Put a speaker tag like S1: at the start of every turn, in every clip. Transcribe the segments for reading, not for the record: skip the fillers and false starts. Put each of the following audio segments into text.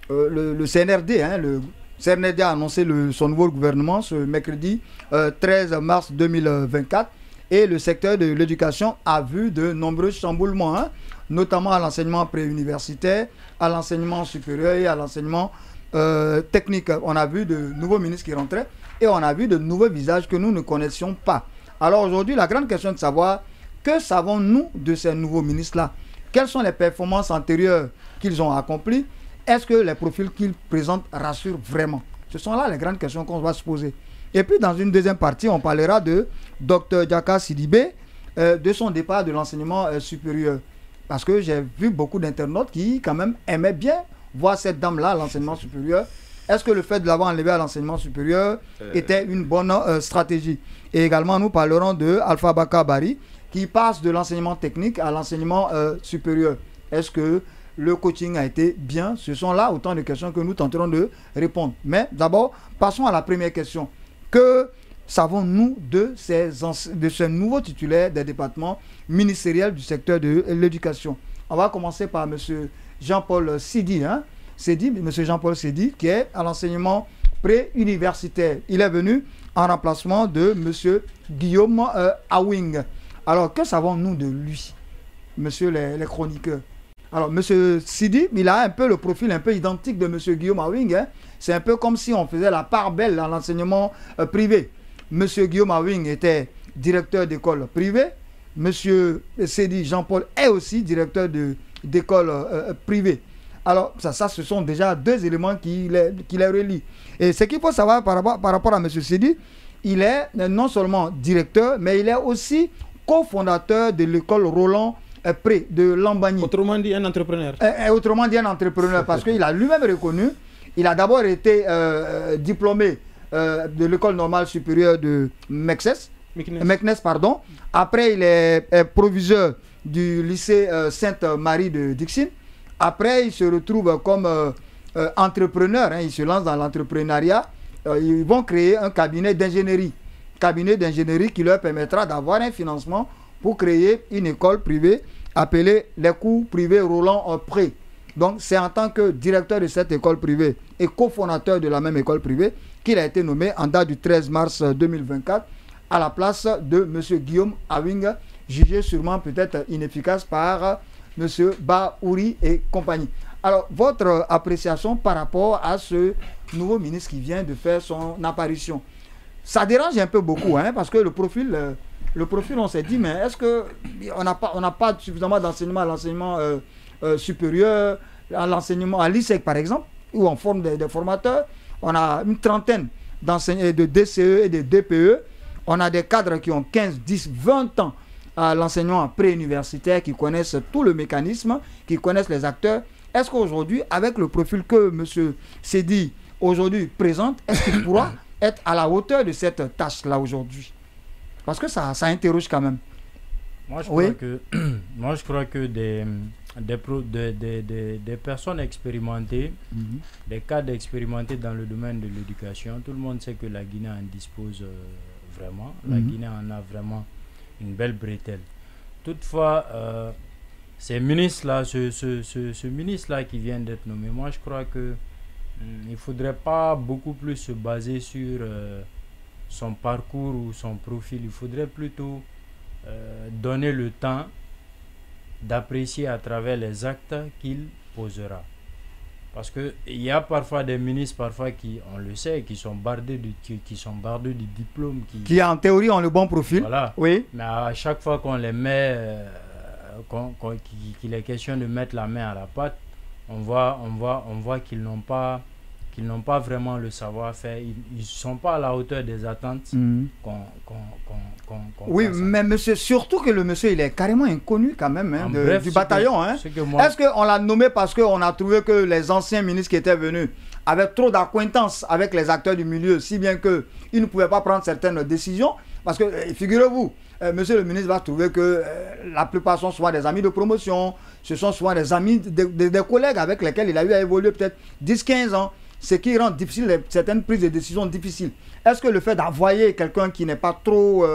S1: le CNRD, hein, le CNRD a annoncé son nouveau gouvernement ce mercredi 13 mars 2024 et le secteur de l'éducation a vu de nombreux chamboulements, hein, notamment à l'enseignement préuniversitaire, à l'enseignement supérieur et à l'enseignement technique. On a vu de nouveaux ministres qui rentraient et on a vu de nouveaux visages que nous ne connaissions pas. Alors aujourd'hui, la grande question est de savoir que savons-nous de ces nouveaux ministres-là? Quelles sont les performances antérieures qu'ils ont accomplies? Est-ce que les profils qu'ils présentent rassurent vraiment? Ce sont là les grandes questions qu'on va se poser. Et puis dans une deuxième partie, on parlera de Dr Diaka Sidibé, de son départ de l'enseignement supérieur. Parce que j'ai vu beaucoup d'internautes qui quand même aimaient bien voir cette dame-là à l'enseignement supérieur. Est-ce que le fait de l'avoir enlevé à l'enseignement supérieur était une bonne stratégie? Et également, nous parlerons de Alpha Baka Bari, qui passe de l'enseignement technique à l'enseignement supérieur. Est-ce que le coaching a été bien? Ce sont là autant de questions que nous tenterons de répondre. Mais d'abord, passons à la première question. Que savons-nous de ces nouveaux titulaires des départements ministériels du secteur de l'éducation? On va commencer par M. Jean-Paul Sidi. M. Jean-Paul Sidi, qui est à l'enseignement pré-universitaire. Il est venu en remplacement de M. Guillaume Awing. Alors, que savons-nous de lui, monsieur les chroniqueurs? Alors, M. Sidi, il a un peu le profil un peu identique de M. Guillaume Awing. Hein. C'est un peu comme si on faisait la part belle dans l'enseignement privé. M. Guillaume Awing était directeur d'école privée. M. Sidi Jean-Paul est aussi directeur d'école privée. Alors, ça, ce sont déjà deux éléments qui les relient. Et ce qu'il faut savoir par rapport à M. Sidi, il est non seulement directeur, mais il est aussi cofondateur de l'école Roland Pré de Lambagny.
S2: Autrement dit, un entrepreneur.
S1: Autrement dit, un entrepreneur, parce qu'il a lui-même reconnu, il a d'abord été diplômé de l'école normale supérieure de Meknes, pardon. Après, il est proviseur du lycée Sainte-Marie de Dixine. Après, il se retrouve comme entrepreneur, hein, il se lance dans l'entrepreneuriat. Ils vont créer un cabinet d'ingénierie qui leur permettra d'avoir un financement pour créer une école privée appelée les cours privés Roland Pré. Donc, c'est en tant que directeur de cette école privée et cofondateur de la même école privée qu'il a été nommé en date du 13 mars 2024 à la place de M. Guillaume Awing, jugé sûrement peut-être inefficace par M. Baouri et compagnie. Alors, votre appréciation par rapport à ce nouveau ministre qui vient de faire son apparition? Ça dérange un peu beaucoup, hein, parce que le profil, on s'est dit, mais est-ce qu'on n'a pas suffisamment d'enseignement à l'enseignement supérieur, à l'enseignement à l'ISEC par exemple, où on forme des formateurs. On a une trentaine de DCE et de DPE. On a des cadres qui ont 15, 10, 20 ans à l'enseignement pré-universitaire, qui connaissent tout le mécanisme, qui connaissent les acteurs. Est-ce qu'aujourd'hui, avec le profil que M. Sidi aujourd'hui présente, est-ce qu'il pourra être à la hauteur de cette tâche-là aujourd'hui? Parce que ça interroge quand même.
S3: Moi, je crois que des personnes expérimentées, des cadres expérimentés dans le domaine de l'éducation, tout le monde sait que la Guinée en dispose vraiment. La Guinée en a vraiment une belle bretelle. Toutefois, ces ministres-là, ce ministre-là qui vient d'être nommé, moi je crois que il ne faudrait pas beaucoup plus se baser sur son parcours ou son profil. Il faudrait plutôt donner le temps d'apprécier à travers les actes qu'il posera. Parce qu'il y a parfois des ministres, qui, on le sait, qui sont bardés de diplômes.
S1: Qui en théorie ont le bon profil.
S3: Voilà.
S1: Oui.
S3: Mais à chaque fois qu'on les met, qu'il est question de mettre la main à la pâte, on voit qu'ils n'ont pas vraiment le savoir-faire. Ils ne sont pas à la hauteur des attentes
S1: oui, mais monsieur, surtout que le monsieur, il est carrément inconnu quand même, hein, du bataillon. Est-ce qu'on l'a nommé parce qu'on a trouvé que les anciens ministres qui étaient venus avaient trop d'acquaintance avec les acteurs du milieu, si bien qu'ils ne pouvaient pas prendre certaines décisions? Parce que, figurez-vous, monsieur le ministre va trouver que la plupart sont souvent des amis de promotion, ce sont souvent des amis, des collègues avec lesquels il a eu à évoluer peut-être 10-15 ans. Ce qui rend difficile certaines prises de décision difficiles. Est-ce que le fait d'envoyer quelqu'un qui n'est pas trop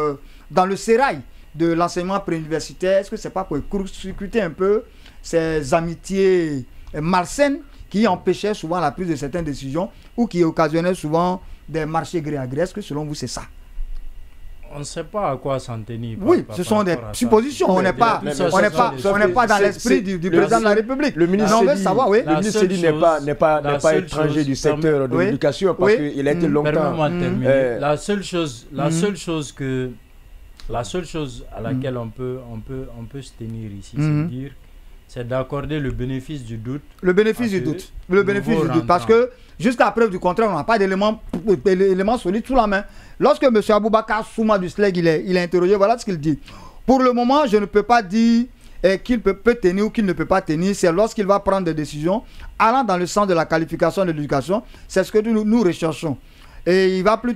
S1: dans le sérail de l'enseignement préuniversitaire, est-ce que ce n'est pas pour court-circuiter un peu ces amitiés malsaines qui empêchaient souvent la prise de certaines décisions ou qui occasionnaient souvent des marchés gré à gré. Est-ce que selon vous c'est ça?
S3: On ne sait pas à quoi s'en tenir.
S1: Oui, ce sont des suppositions. On n'est pas dans l'esprit du président de la République.
S2: Le ministre Sedi n'est pas étranger du secteur de l'éducation parce qu'il a été longtemps.
S3: Permets-moi de terminer. La seule chose à laquelle on peut se tenir ici, c'est d'accorder le bénéfice du doute.
S1: Le bénéfice du doute. Le bénéfice du doute. Parce que jusqu'à preuve du contraire, on n'a pas d'éléments solides sous la main. Lorsque M. Aboubakar Souma du SLEG, il est interrogé, voilà ce qu'il dit. Pour le moment, je ne peux pas dire qu'il peut tenir ou qu'il ne peut pas tenir. C'est lorsqu'il va prendre des décisions allant dans le sens de la qualification de l'éducation. C'est ce que nous recherchons. Et il va plus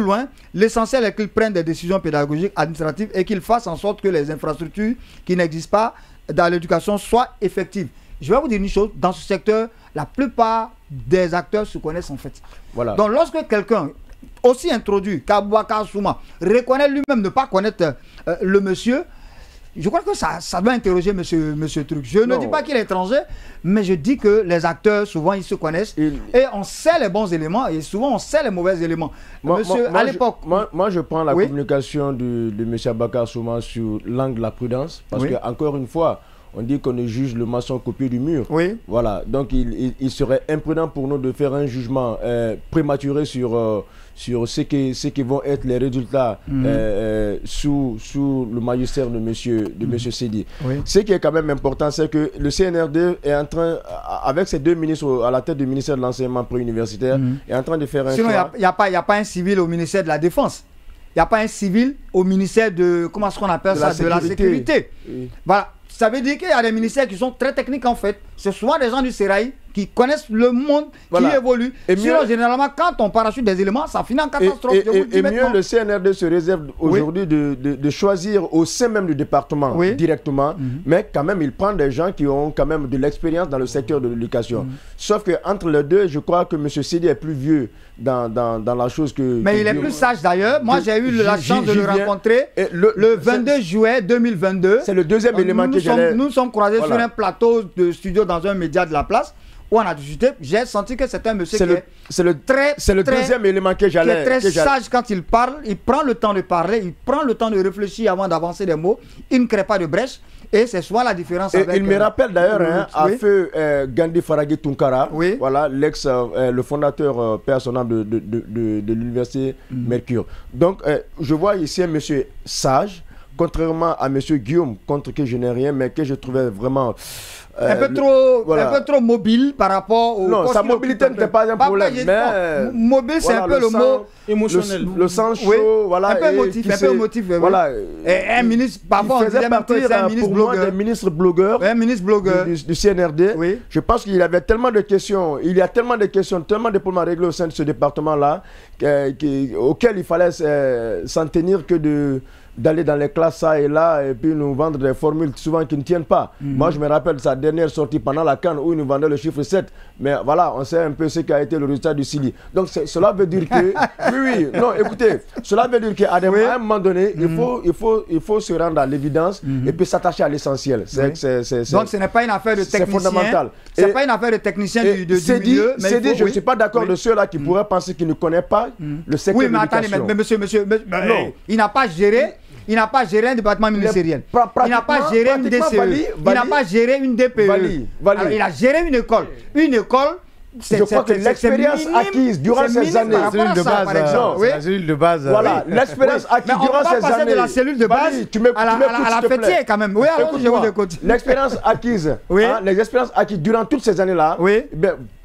S1: loin. L'essentiel est qu'il prenne des décisions pédagogiques, administratives et qu'il fasse en sorte que les infrastructures qui n'existent pas dans l'éducation soient effectives. Je vais vous dire une chose, dans ce secteur, la plupart des acteurs se connaissent en fait.
S2: Voilà.
S1: Donc lorsque quelqu'un aussi introduit qu'Aboubacar Souma reconnaît lui-même ne pas connaître le monsieur, je crois que ça doit interroger monsieur Truc. Je ne dis pas qu'il est étranger, mais je dis que les acteurs, souvent, ils se connaissent et on sait les bons éléments et souvent on sait les mauvais éléments. À l'époque...
S2: Moi, je prends la communication de monsieur Aboubacar Souma sur l'angle de la prudence parce que, encore une fois, on dit qu'on ne juge le maçon copié du mur. Oui. Voilà. Donc, il serait imprudent pour nous de faire un jugement prématuré sur ce qui vont être les résultats sous le magistère de monsieur Sedi. Oui. Ce qui est quand même important, c'est que le CNRD est en train, avec ses deux ministres à la tête du ministère de l'enseignement préuniversitaire, est en train de faire un
S1: choix. Sinon, il n'y a pas un civil au ministère de la Défense. Il n'y a pas un civil au ministère de, comment est-ce qu'on appelle ça, de la sécurité. Oui. Voilà. Ça veut dire qu'il y a des ministères qui sont très techniques en fait. C'est souvent des gens du Serail qui connaissent le monde qui évolue. Et sinon, généralement, quand on parachute des éléments, ça finit en catastrophe.
S2: Et mieux, le CNRD se réserve aujourd'hui de choisir au sein même du département directement, mais quand même, il prend des gens qui ont quand même de l'expérience dans le secteur de l'éducation. Sauf qu'entre les deux, je crois que M. Sedi est plus vieux dans la chose que...
S1: Mais il est plus sage d'ailleurs. Moi, j'ai eu la chance de le rencontrer le 22 juillet 2022.
S2: C'est le deuxième élément que j'allais...
S1: Nous sommes croisés sur un plateau de studio dans un média de la place où on a discuté. J'ai senti que c'est un monsieur
S2: c'est le deuxième élément que j'allais...
S1: Qui est très sage quand il parle. Il prend le temps de parler, il prend le temps de réfléchir avant d'avancer des mots. Il ne crée pas de brèche. Et c'est souvent la différence avec...
S2: Il me rappelle d'ailleurs à feu Gandhi Faraghi Tunkara, voilà, le fondateur personnel de l'université Mercure. Donc, je vois ici un monsieur sage, contrairement à monsieur Guillaume, contre qui je n'ai rien, mais que je trouvais vraiment...
S1: un peu trop mobile par rapport au...
S2: Non, sa mobilité n'était pas un problème, mais...
S1: Mobile, c'est un peu le mot...
S2: émotionnel. Le sang chaud, voilà.
S1: Un peu émotif,
S2: voilà.
S1: Et un ministre, parfois, on disait même que c'est un ministre blogueur.
S2: Des ministres blogueurs.
S1: Un ministre blogueur.
S2: Du CNRD. Oui. Je pense qu'il avait tellement de questions, il y a tellement de questions, tellement de problèmes à régler au sein de ce département-là, auxquels il fallait s'en tenir que d'aller dans les classes ça et là et puis nous vendre des formules souvent qui ne tiennent pas. Moi, je me rappelle de sa dernière sortie pendant la CAN où il nous vendait le chiffre 7. Mais voilà, on sait un peu ce qui a été le résultat du Sili. Donc, cela veut dire que... oui, non, écoutez, cela veut dire qu'à un moment donné, il faut se rendre à l'évidence et puis s'attacher à l'essentiel.
S1: Donc, ce n'est pas une affaire de technicien.
S2: C'est fondamental.
S1: Ce n'est pas une affaire de technicien du milieu.
S2: C'est dit, je ne suis pas d'accord de ceux-là qui pourraient penser qu'ils ne connaissent pas le secteur de l'éducation.
S1: Oui, mais attendez, monsieur, il n'a pas géré... Il n'a pas géré un département ministériel. Il n'a pas géré une DCE. Il n'a pas géré une DPE. Alors, il a géré une école. Une école,
S2: je crois que l'expérience acquise durant ces années,
S1: la
S2: cellule de base. Voilà, l'expérience acquise durant ces années.
S1: De la cellule de base à la fêtière quand même. Oui, alors je vous écoute.
S2: L'expérience acquise, les expériences acquises durant toutes ces années-là,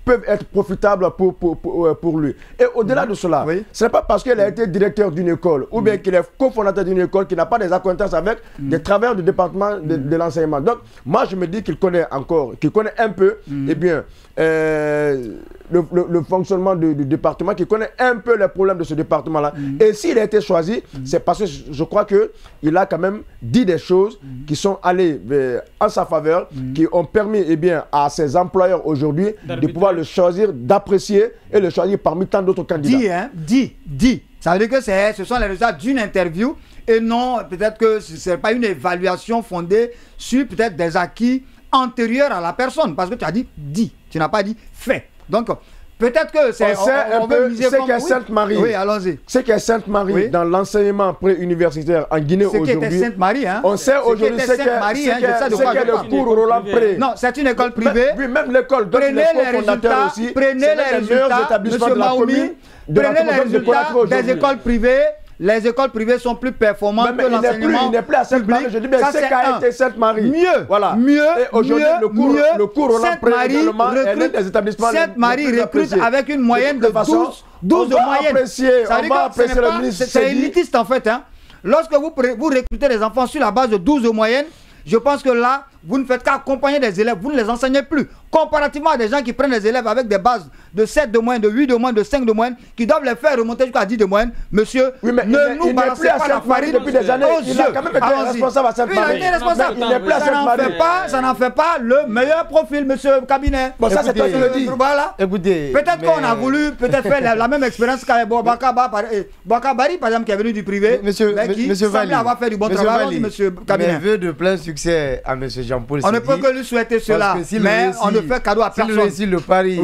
S2: peuvent être profitables pour lui. Et au-delà de cela, ce n'est pas parce qu'il a été directeur d'une école ou bien qu'il est cofondateur d'une école qu'il n'a pas des acquaintances avec des travailleurs du département de l'enseignement. Donc, moi, je me dis qu'il connaît un peu, eh bien, le fonctionnement du département, qu'il connaît un peu les problèmes de ce département-là. Et s'il a été choisi, c'est parce que je crois qu'il a quand même dit des choses qui sont allées en sa faveur, qui ont permis à ses employeurs aujourd'hui de pouvoir le choisir, d'apprécier et le choisir parmi tant d'autres candidats.
S1: Dit. Ça veut dire que ce sont les résultats d'une interview et non, peut-être que ce n'est pas une évaluation fondée sur peut-être des acquis antérieurs à la personne. Parce que tu as dit. Tu n'as pas dit fait. Donc, peut-être que c'est...
S2: On veut miser comme... qu'est Sainte-Marie.
S1: Oui, allons-y.
S2: C'est qu'est Sainte-Marie dans l'enseignement pré-universitaire en Guinée aujourd'hui.
S1: C'est qu'est Sainte-Marie, hein.
S2: On sait aujourd'hui c'est qu'est le cours Roland Pré.
S1: Non, c'est une école privée.
S2: Oui, même l'école.
S1: Prenez les résultats. Prenez les résultats, M. Maoumi. Prenez les résultats des écoles privées. Les écoles privées sont plus performantes que l'enseignement.
S2: Il n'est plus à Sainte-Marie. Je dis bien, c'est qu'a été Sainte-Marie.
S1: Mieux.
S2: Voilà.
S1: Mieux.
S2: Et aujourd'hui, le cours Roland Pré également est des établissements.
S1: Sainte-Marie recrute avec une moyenne de 12 de moyenne.
S2: On va apprécier le ministre.
S1: C'est élitiste en fait. Lorsque vous recrutez les enfants sur la base de 12 de moyenne, je pense que là, vous ne faites qu'accompagner des élèves, vous ne les enseignez plus. Comparativement à des gens qui prennent des élèves avec des bases de 7 de moyenne, de 8 de moyenne, de 5 de moyenne, qui doivent les faire remonter jusqu'à 10 de moyenne, monsieur, ne nous balancez pas la farine
S2: depuis des années. Il a quand même été responsable à Sainte-Marie.
S1: Il a été responsable. Ça n'en fait pas le meilleur profil, monsieur Cabinet.
S2: Bon, ça c'est toi qui le dis.
S1: Voilà.
S4: Écoutez,
S1: peut-être qu'on a voulu faire la même expérience qu'avec Bakabari, par exemple, qui est venu du privé, qui semblait avoir fait du bon travail, monsieur Cabinet.
S4: Mes vœux de plein succès à monsieur Jean-Paul
S1: Seydi. On ne peut que lui souhaiter cela, mais on ne fait cadeau à personne.
S4: S'il réussit le pari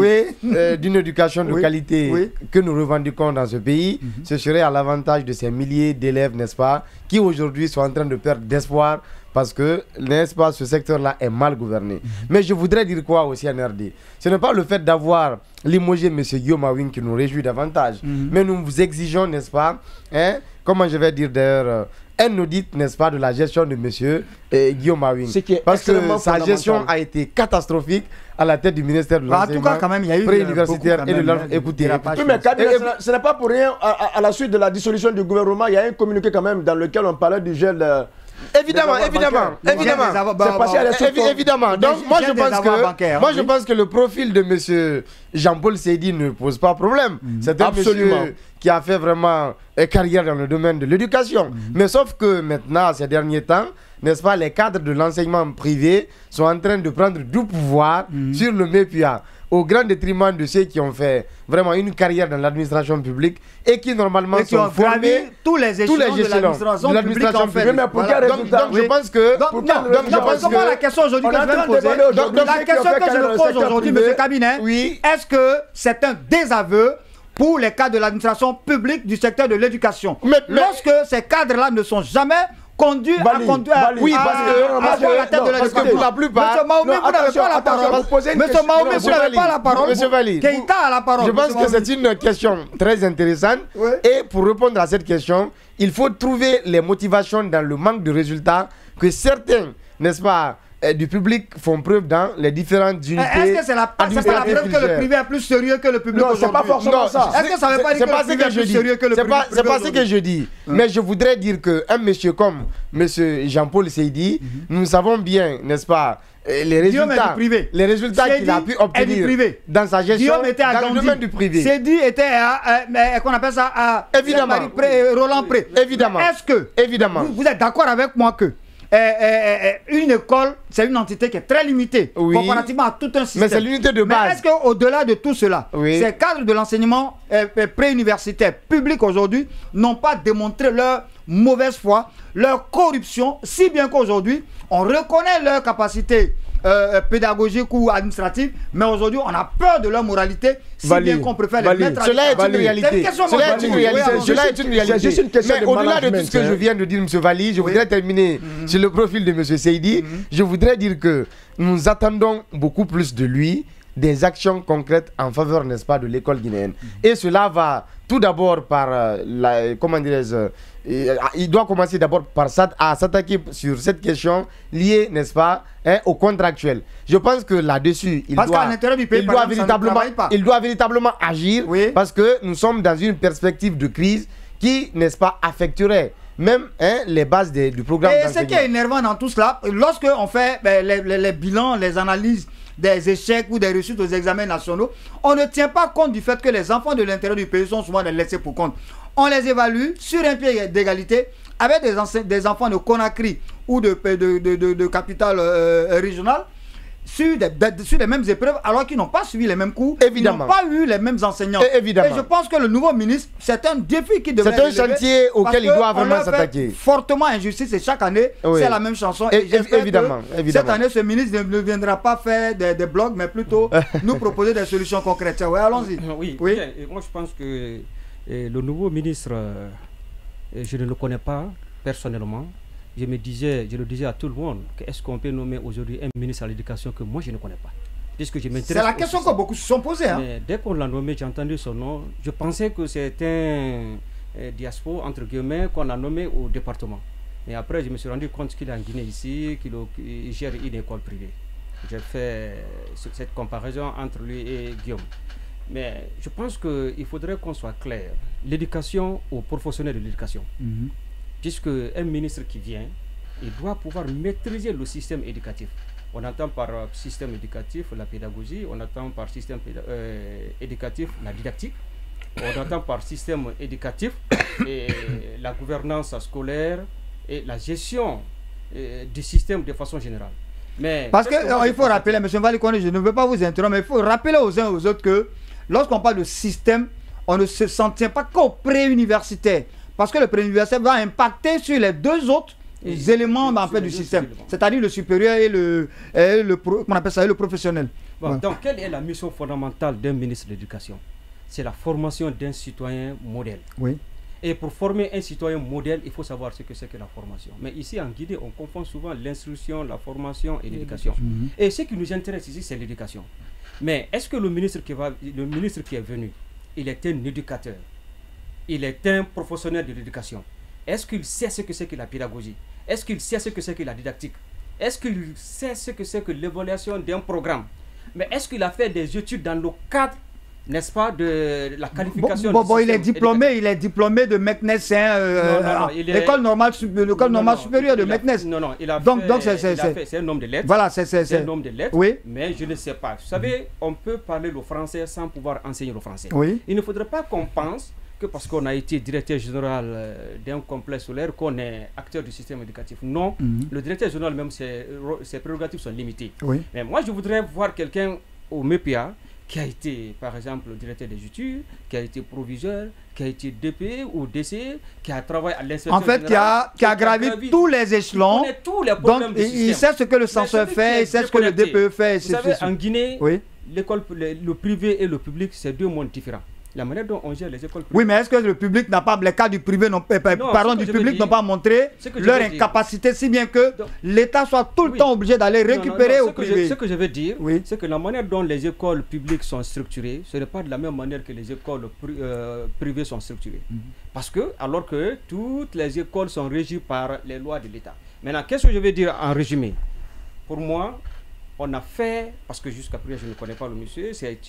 S4: d'une éducation de qualité que nous revendiquons dans ce pays, ce serait à l'avantage de ces milliers d'élèves, n'est-ce pas, qui aujourd'hui sont en train de perdre d'espoir parce que, n'est-ce pas, ce secteur-là est mal gouverné. Mais je voudrais dire quoi aussi à NRD? Ce n'est pas le fait d'avoir limogé M. Guillaume Awing qui nous réjouit davantage, mais nous vous exigeons, n'est-ce pas, comment je vais dire d'ailleurs, un audit, n'est-ce pas, de la gestion de M. Guillaume Awing. Parce que sa gestion a été catastrophique à la tête du ministère de l'Enseignement préuniversitaire et de l'Enseignement. Écoutez,
S2: mais ce n'est pas pour rien, à la suite de la dissolution du gouvernement, il y a un communiqué quand même dans lequel on parlait du gel de...
S4: Évidemment. Donc moi je pense que le profil de M. Jean-Paul Seydi ne pose pas problème. C'est un monsieur qui a fait vraiment carrière dans le domaine de l'éducation. Mais sauf que maintenant, ces derniers temps, n'est-ce pas, les cadres de l'enseignement privé sont en train de prendre du pouvoir sur le MEPUA, au grand détriment de ceux qui ont fait vraiment une carrière dans l'administration publique et qui normalement sont formés
S1: tous les échelons de l'administration publique.
S4: Mais pour quel résultat? Donc je pense que...
S1: la question aujourd'hui que je vais me poser, la question que je me pose aujourd'hui, M. Cabinet, est-ce que c'est un désaveu pour les cadres de l'administration publique du secteur de l'éducation? Lorsque ces cadres-là ne sont jamais conduits à conduire la tête de l'éducation.
S4: Pour la plupart...
S1: M. Maoumi, vous n'avez pas la parole. M. Maoumi, vous n'avez pas la parole.
S4: M. Valli,
S1: Keïta a la parole.
S4: Je pense que c'est une question très intéressante. Et pour répondre à cette question, il faut trouver les motivations dans le manque de résultats que certains, n'est-ce pas, du public font preuve dans les différentes unités.
S1: Est-ce que c'est la preuve que le privé est plus sérieux que le public aujourd'hui?
S2: Non, c'est pas forcément ça.
S1: Est-ce que ça veut pas dire que le privé est plus sérieux que le public?
S4: C'est pas ce que je dis. Mais je voudrais dire qu'un monsieur comme monsieur Jean-Paul Seydi, nous savons bien, n'est-ce pas, les résultats qu'il a pu obtenir dans sa gestion dans le domaine du privé.
S1: Seydi était qu'on appelle ça à Roland Pré.
S4: Évidemment.
S1: Est-ce que vous êtes d'accord avec moi que une école, c'est une entité qui est très limitée comparativement à tout un système.
S4: Mais c'est l'unité de base.
S1: Mais est-ce qu'au-delà de tout cela, ces cadres de l'enseignement préuniversitaire public aujourd'hui n'ont pas démontré leur mauvaise foi, leur corruption, si bien qu'aujourd'hui, on reconnaît leur capacité pédagogique ou administrative, mais aujourd'hui, on a peur de leur moralité, si bien qu'on préfère les mettre à
S4: l'écart. Cela est une réalité. Cela est une réalité. Mais au-delà de tout ce que je viens de dire, M. Valli, je voudrais terminer sur le profil de M. Seydi. Je voudrais dire que nous attendons beaucoup plus de lui, des actions concrètes en faveur, n'est-ce pas, de l'école guinéenne. Et cela va tout d'abord par il doit commencer d'abord par s'attaquer sur cette question liée, n'est-ce pas, au contractuel. Je pense que là-dessus, il doit véritablement agir parce que nous sommes dans une perspective de crise qui, n'est-ce pas, affecterait même les bases du programme.
S1: Et ce qui est énervant dans tout cela, lorsque on fait les bilans, les analyses des échecs ou des réussites aux examens nationaux, on ne tient pas compte du fait que les enfants de l'intérieur du pays sont souvent laissés pour compte. On les évalue sur un pied d'égalité avec des enfants de Conakry ou de capitale régionale sur les mêmes épreuves alors qu'ils n'ont pas suivi les mêmes cours,
S2: Évidemment.
S1: ils n'ont pas eu les mêmes enseignants.
S2: Évidemment.
S1: Et je pense que le nouveau ministre, c'est un défi qui devrait
S2: C'est un chantier auquel il doit vraiment s'attaquer.
S1: Fortement injustice et chaque année, c'est la même chanson.
S2: Et évidemment.
S1: Cette année, ce ministre ne viendra pas faire des blogs, mais plutôt nous proposer des solutions concrètes. Ouais, allons-y.
S5: Oui. Et moi je pense que le nouveau ministre, je ne le connais pas personnellement. Je le disais à tout le monde, est-ce qu'on peut nommer aujourd'hui un ministre à l'éducation que moi je ne connais pas?
S1: C'est la question que beaucoup se sont posées. Hein.
S5: Mais dès qu'on l'a nommé, j'ai entendu son nom, je pensais que c'était un diaspora, entre guillemets, qu'on a nommé au département. Et après, je me suis rendu compte qu'il est en Guinée ici, qu'il gère une école privée. J'ai fait cette comparaison entre lui et Guillaume. Mais je pense qu'il faudrait qu'on soit clair. L'éducation aux professionnels de l'éducation. Puisque un ministre qui vient, il doit pouvoir maîtriser le système éducatif. On entend par système éducatif la pédagogie, on entend par système éducatif la didactique, on entend par système éducatif et la gouvernance scolaire et la gestion du système de façon générale. Mais
S1: parce qu'il faut rappeler, M. Valikone, je ne veux pas vous interrompre, mais il faut rappeler aux uns et aux autres que lorsqu'on parle de système, on ne s'en tient pas qu'au pré-universitaire. Parce que le pré-universitaire va impacter sur les deux autres éléments en fait, du système, c'est-à-dire le supérieur et le professionnel.
S5: Bon, donc, quelle est la mission fondamentale d'un ministre de l'Éducation? C'est la formation d'un citoyen modèle.
S1: Oui.
S5: Et pour former un citoyen modèle, il faut savoir ce que c'est que la formation. Mais ici, en Guinée, on confond souvent l'instruction, la formation et l'éducation. Et ce qui nous intéresse ici, c'est l'éducation. Mais est-ce que le ministre qui est venu, il est un éducateur? Il est un professionnel de l'éducation. Est-ce qu'il sait ce que c'est que la pédagogie? Est-ce qu'il sait ce que c'est que la didactique? Est-ce qu'il sait ce que c'est que l'évaluation d'un programme? Mais est-ce qu'il a fait des études dans le cadre, n'est-ce pas, de la qualification
S1: il est diplômé de Meknès, l'école normale supérieure de Meknès.
S5: Non, il a fait, c'est un homme de lettres.
S1: Voilà, c'est
S5: un homme de lettres.
S1: Oui.
S5: Mais je ne sais pas. Vous savez, on peut parler le français sans pouvoir enseigner le français.
S1: Oui.
S5: Il ne faudrait pas qu'on pense que parce qu'on a été directeur général d'un complexe scolaire qu'on est acteur du système éducatif. Non, le directeur général même, ses prérogatives sont limitées.
S1: Oui.
S5: Mais moi, je voudrais voir quelqu'un au MEPIA qui a été, par exemple, directeur des études, qui a été proviseur, qui a été DP ou DC, qui a travaillé à l'inspection
S1: générale. Qui a gravi tous les échelons.
S5: Tous les problèmes du système.
S1: Il sait ce que le censeur fait, il sait ce que le DPE fait.
S5: Vous savez, en Guinée, le privé et le public, c'est deux mondes différents. La manière dont on gère les écoles privées.
S1: Oui, mais est-ce que le public n'a pas, les cas du privé, n'ont pas montré leur incapacité, si bien que l'État soit tout le temps obligé d'aller récupérer au privé?
S5: Ce que je veux dire, c'est que la manière dont les écoles publiques sont structurées, ce n'est pas de la même manière que les écoles privées sont structurées. Parce que, alors que toutes les écoles sont régies par les lois de l'État. Maintenant, qu'est-ce que je veux dire en résumé? Pour moi, on a fait, parce que jusqu'à présent je ne connais pas le monsieur, c'est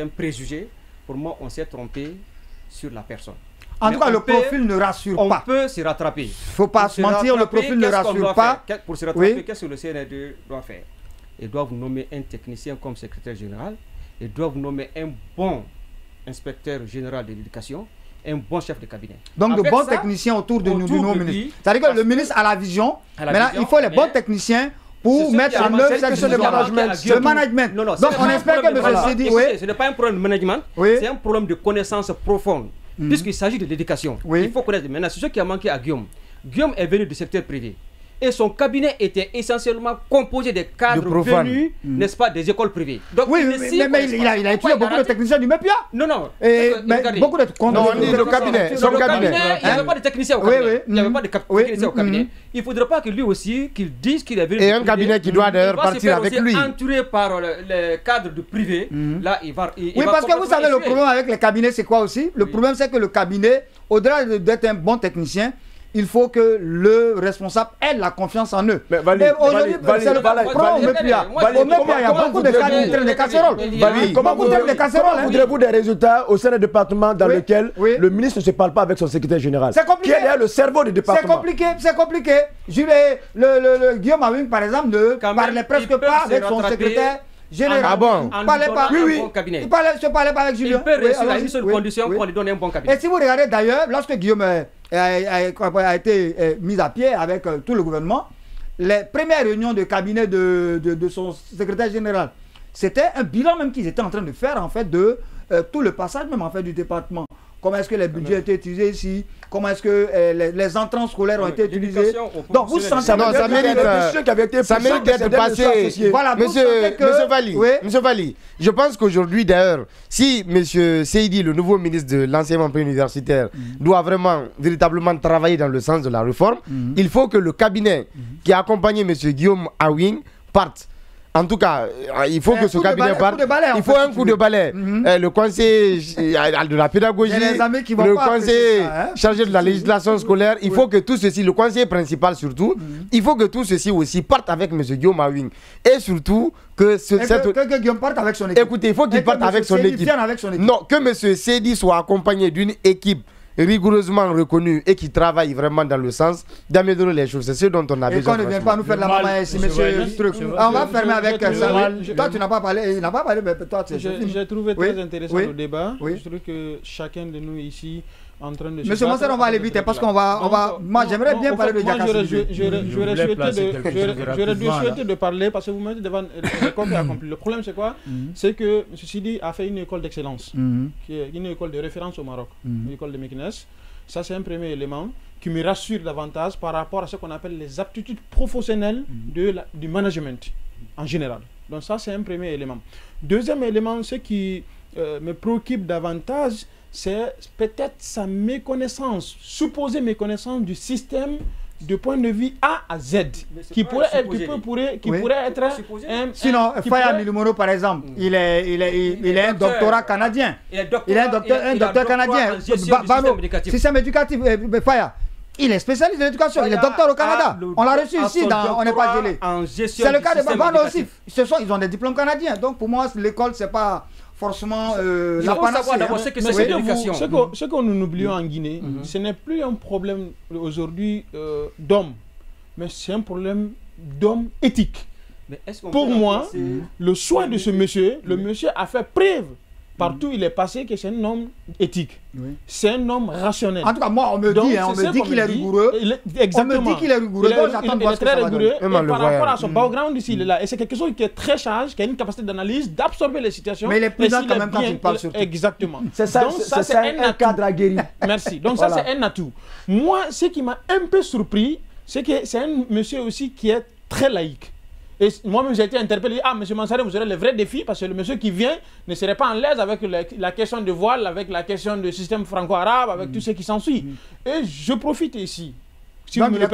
S5: un préjugé. Pour moi, on s'est trompé sur la personne.
S1: En tout cas, le profil ne rassure pas.
S5: On peut se rattraper. Il
S1: ne faut pas se mentir, le profil ne rassure pas.
S5: Pour se rattraper, qu'est-ce que le CNRD doit faire? Ils doivent nommer un technicien comme secrétaire général. Ils doivent nommer un bon inspecteur général de l'éducation, un bon chef de cabinet.
S1: Donc, de bons techniciens autour de nos ministres. C'est-à-dire que le ministre a la vision. Maintenant, il faut les bons techniciens pour mettre en œuvre cette vision. Le management. Donc on espère que M. Sidi...
S5: Ce n'est pas un problème de management, c'est un problème de connaissance profonde. Puisqu'il s'agit de l'éducation. Il faut connaître. Maintenant, c'est ce qui a manqué à Guillaume. Guillaume est venu du secteur privé. Et son cabinet était essentiellement composé des cadres venus, n'est-ce pas, des écoles privées. Donc,
S1: oui, mais il a étudié beaucoup de techniciens du MEPIA.
S5: Non.
S1: Beaucoup de
S2: le cabinet.
S5: Son cabinet, il n'y avait pas de technicien au cabinet. Il n'y avait pas de technicien au cabinet. Il ne faudrait pas que lui aussi, qu'il dise qu'il est venu.
S2: Et un cabinet qui doit d'ailleurs partir avec lui.
S5: Entouré par les cadres du privé, là, il va.
S1: Oui, parce que vous savez, le problème avec les cabinets, c'est quoi aussi? Le problème, c'est que le cabinet, au-delà d'être un bon technicien, il faut que le responsable ait la confiance en eux.
S2: Mais aujourd'hui,
S1: c'est le problème au MEPIA. Au MEPIA, il y a beaucoup de cas qui traînent des casseroles.
S2: Comment voudrez-vous des résultats au sein du département dans lequel le ministre ne se parle pas avec son secrétaire général?
S1: C'est compliqué.
S2: Quel est le cerveau du département?
S1: C'est compliqué. Guillaume Awing, par exemple, ne parlait presque pas avec son secrétaire général.
S2: Ah bon?
S1: Il parlait pas.
S5: Oui.
S1: Il ne parlait pas avec Julien.
S5: Il peut réussir à une seule condition qu'on lui donne un bon cabinet.
S1: Et si vous regardez d'ailleurs, lorsque Guillaume a été mis à pied avec tout le gouvernement, les premières réunions de cabinet de son secrétaire général, c'était un bilan même qu'ils étaient en train de faire en fait de tout le passage même en fait du département. Comment est-ce que les budgets étaient utilisés ici? Comment est-ce que les entrants scolaires ont été utilisés? Donc vous sentez
S4: ça mérite d'être passé.
S1: Voilà,
S4: Monsieur Valli, je pense qu'aujourd'hui d'ailleurs, si Monsieur Seydi, le nouveau ministre de l'enseignement préuniversitaire, doit véritablement travailler dans le sens de la réforme, il faut que le cabinet qui a accompagné Monsieur Guillaume Awing parte. En tout cas, il faut que ce cabinet parte. Il faut un coup de balai. Le conseiller de la pédagogie, le conseiller chargé de la législation scolaire, il faut que tout ceci, le conseiller principal surtout, il faut que tout ceci aussi parte avec M. Guillaume Awing. Et surtout, que
S1: Guillaume parte avec son équipe.
S4: Écoutez, il faut qu'il parte avec son équipe. Non, que M. Seydi soit accompagné d'une équipe rigoureusement reconnu et qui travaille vraiment dans le sens d'améliorer les choses. C'est ce dont on a besoin.
S1: Et qu'on ne vient pas nous faire la maman ici, monsieur Truc. On va fermer avec ça. Toi, tu n'as pas parlé. Il n'a pas parlé, mais toi, tu es.
S6: J'ai trouvé très intéressant le débat. Je trouve que chacun de nous ici en train de...
S1: Monsieur Manser, on va aller vite parce qu'on va... Moi, j'aimerais bien parler de Diakhasidibé.
S6: J'aurais dû souhaiter de parler parce que vous mettez devant le corps accompli. Le problème, c'est quoi? C'est que M. Sidi a fait une école d'excellence, qui est une école de référence au Maroc, une école de Meknes. Ça, c'est un premier élément qui me rassure davantage par rapport à ce qu'on appelle les aptitudes professionnelles du management en général. Donc ça, c'est un premier élément. Deuxième élément, ce qui me préoccupe davantage, c'est peut-être sa méconnaissance, supposée méconnaissance du système de point de vue A à Z, qui pourrait être un...
S1: Sinon, Faya Milumoro, par exemple, il est un doctorat canadien. Il est un docteur canadien. Système éducatif, Faya. Il est spécialiste de l'éducation, il est docteur au Canada. On l'a reçu ici, on n'est pas gelé. C'est le cas de Babano aussi. Ils ont des diplômes canadiens. Donc pour moi, l'école, c'est pas forcément la panacée.
S6: Ce que nous oublions en Guinée, ce n'est plus un problème aujourd'hui d'homme, mais c'est un problème d'homme éthique. Pour moi, le choix de ce monsieur, le monsieur a fait preuve partout il est passé que c'est un homme éthique. C'est un homme rationnel.
S1: En tout cas, moi, on me dit qu'il est rigoureux.
S6: Exactement.
S1: On me dit qu'il est rigoureux.
S6: Il est très rigoureux. Et par rapport à son background ici, il est là. Et c'est quelque chose qui est très sage, qui a une capacité d'analyse, d'absorber les situations.
S1: Mais il est prudent quand même quand il parle surtout.
S6: Exactement.
S2: C'est ça, c'est un cadre aguerri.
S6: Merci. Donc ça, c'est un atout. Moi, ce qui m'a un peu surpris, c'est que c'est un monsieur aussi qui est très laïque. Et moi-même, j'ai été interpellé. Ah, monsieur Mansaré, vous aurez le vrai défi parce que le monsieur qui vient ne serait pas en l'aise avec la question de voile, avec la question du système franco-arabe, avec tout ce qui s'ensuit. Et je profite ici.
S1: Si donc, il est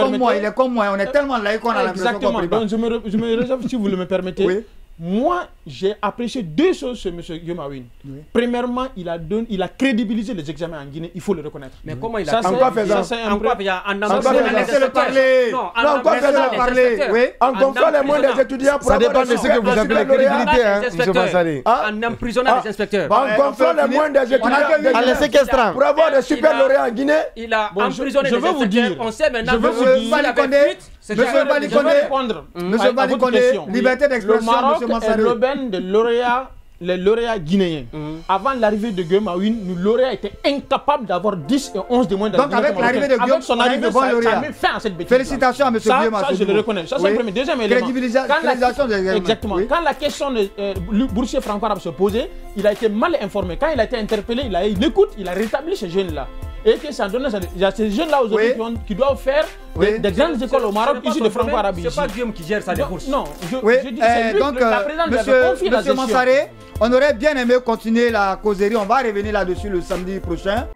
S1: comme moi, on est tellement laïque qu'on a l'impression qu'on
S6: Exactement. Donc, je me réserve, si vous me permettez. Oui. Moi, j'ai apprécié deux choses chez M. Guillaume Awing. Premièrement, il a crédibilisé les examens en Guinée, il faut le reconnaître.
S5: Mais comment il a fait?
S2: Encore faisant.
S1: Laissez-le parler.
S2: Encore parler. Encore faire les moins des étudiants pour
S4: ça dépend de ce que vous appelez crédibilité, M. Mansaré.
S5: En emprisonnant les inspecteurs.
S2: Encore faire les moins des étudiants
S4: en les séquestrant.
S2: Pour avoir des super lauréats en Guinée.
S5: Il a emprisonné les inspecteurs. On sait maintenant que
S1: Monsieur Balikone, liberté d'expression,
S6: M. est l'aubaine les lauréats guinéens. Avant l'arrivée de Guillaume Awing, nos lauréats étaient incapables d'avoir 10 et 11 de moins de
S1: donc avec l'arrivée de Guillaume,
S6: son arrivée, ça a mis fin à cette bêtise.
S1: Félicitations à M. Guillaume Awing.
S6: Ça, je le reconnais. Ça, c'est le premier. Deuxième élément. Exactement. Quand la question de boursier franco-arabe se posait, il a été mal informé. Quand il a été interpellé, il écoute, il a rétabli ces jeunes-là. Et que ça donne il y a ces jeunes-là aujourd'hui qui doivent faire des grandes écoles au Maroc issues de franco-arabe.
S5: C'est pas Guillaume qui gère sa bourse.
S6: Non, je dis c'est lui, la présidente qui avait confié la gestion.
S1: Mansaré, on aurait bien aimé continuer la causerie. On va revenir là-dessus le samedi prochain.